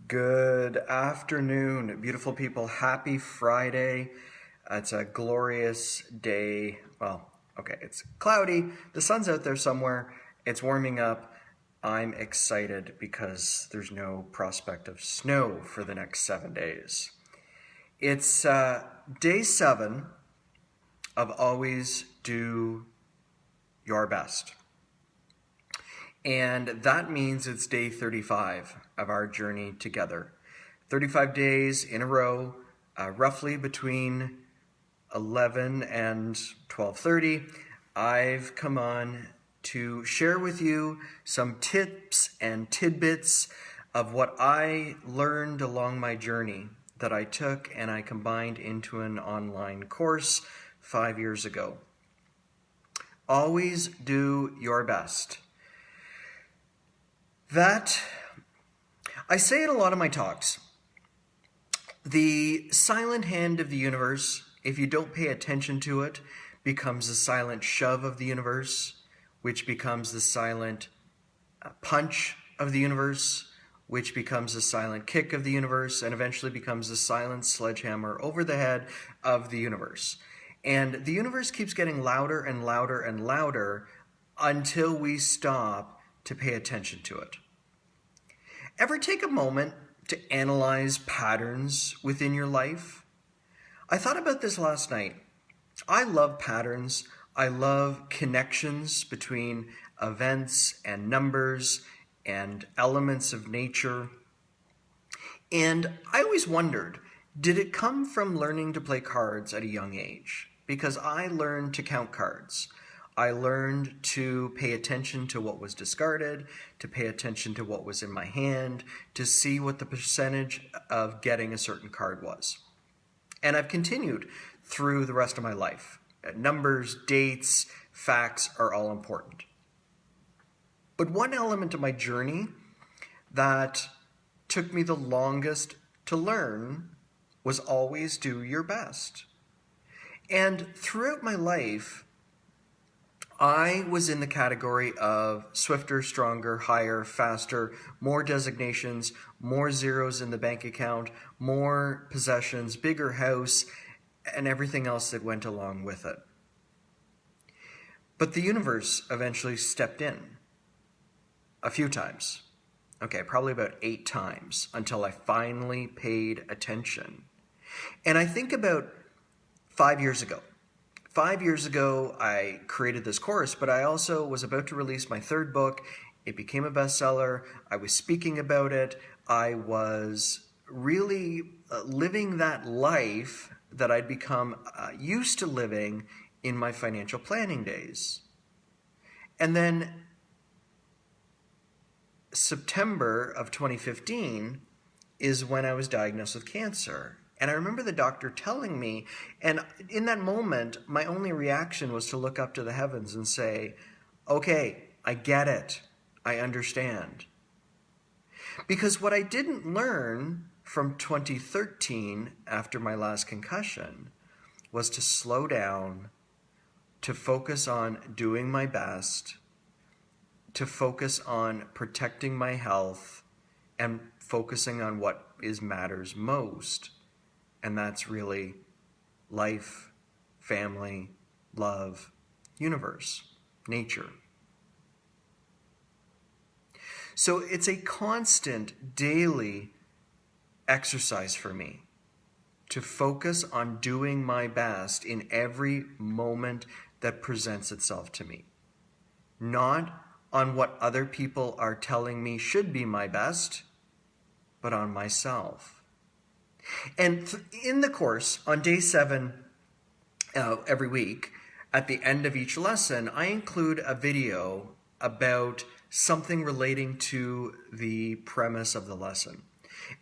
Good afternoon, beautiful people. Happy Friday. It's a glorious day. Well, okay, it's cloudy. The sun's out there somewhere. It's warming up. I'm excited because there's no prospect of snow for the next 7 days. It's day 7 of Always Do Your Best. And that means it's day 35 of our journey together. 35 days in a row, roughly between 11 and 12:30. I've come on to share with you some tips and tidbits of what I learned along my journey that I took and I combined into an online course 5 years ago. Always do your best. That, I say in a lot of my talks, the silent hand of the universe, if you don't pay attention to it, becomes the silent shove of the universe, which becomes the silent punch of the universe, which becomes the silent kick of the universe, and eventually becomes the silent sledgehammer over the head of the universe. And the universe keeps getting louder and louder and louder until we stop to pay attention to it. Ever take a moment to analyze patterns within your life? I thought about this last night. I love patterns. I love connections between events and numbers and elements of nature. And I always wondered, did it come from learning to play cards at a young age? Because I learned to count cards. I learned to pay attention to what was discarded, to pay attention to what was in my hand, to see what the percentage of getting a certain card was. And I've continued through the rest of my life. Numbers, dates, facts are all important. But one element of my journey that took me the longest to learn was always do your best. And throughout my life, I was in the category of swifter, stronger, higher, faster, more designations, more zeros in the bank account, more possessions, bigger house, and everything else that went along with it. But the universe eventually stepped in a few times. Okay, probably about 8 times until I finally paid attention. And I think about 5 years ago. 5 years ago, I created this course, but I also was about to release my 3rd book. It became a bestseller. I was speaking about it. I was really living that life that I'd become used to living in my financial planning days. And then September of 2015 is when I was diagnosed with cancer. And I remember the doctor telling me, and in that moment, my only reaction was to look up to the heavens and say, okay, I get it. I understand. Because what I didn't learn from 2013 after my last concussion was to slow down, to focus on doing my best, to focus on protecting my health, and focusing on what matters most. And that's really life, family, love, universe, nature. So it's a constant daily exercise for me to focus on doing my best in every moment that presents itself to me. Not on what other people are telling me should be my best, but on myself. And in the course, on day 7 every week, at the end of each lesson, I include a video about something relating to the premise of the lesson.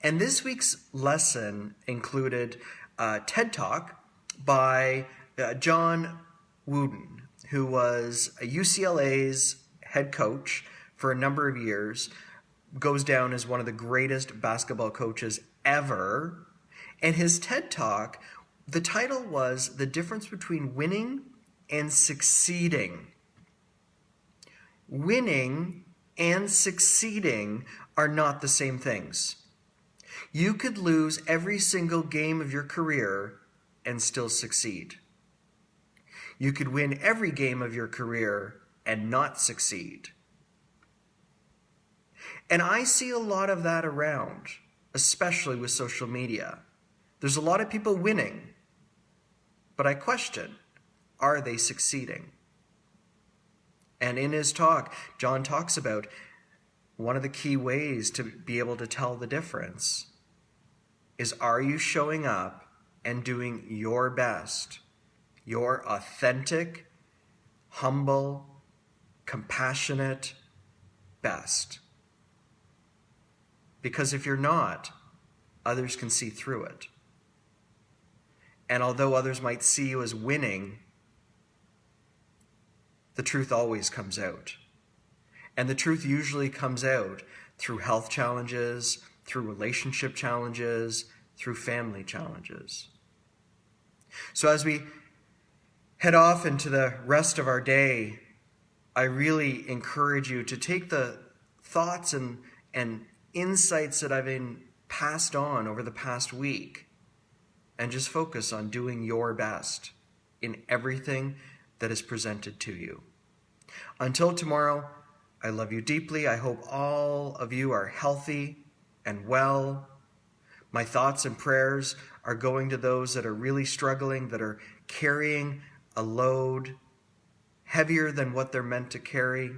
And this week's lesson included a TED Talk by John Wooden, who was a UCLA's head coach for a number of years, goes down as one of the greatest basketball coaches ever. And his TED Talk, the title was The Difference Between Winning and Succeeding. Winning and succeeding are not the same things. You could lose every single game of your career and still succeed. You could win every game of your career and not succeed. And I see a lot of that around, especially with social media. There's a lot of people winning, but I question, are they succeeding? And in his talk, John talks about one of the key ways to be able to tell the difference is, are you showing up and doing your best, your authentic, humble, compassionate best? Because if you're not, others can see through it. And although others might see you as winning, the truth always comes out. And the truth usually comes out through health challenges, through relationship challenges, through family challenges. So as we head off into the rest of our day, I really encourage you to take the thoughts and insights that I've been passed on over the past week and just focus on doing your best in everything that is presented to you. Until tomorrow, I love you deeply. I hope all of you are healthy and well. My thoughts and prayers are going to those that are really struggling, that are carrying a load heavier than what they're meant to carry.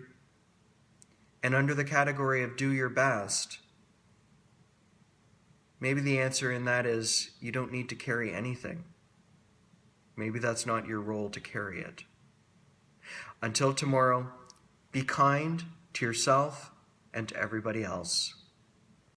And under the category of do your best, maybe the answer in that is you don't need to carry anything. Maybe that's not your role to carry it. Until tomorrow, be kind to yourself and to everybody else.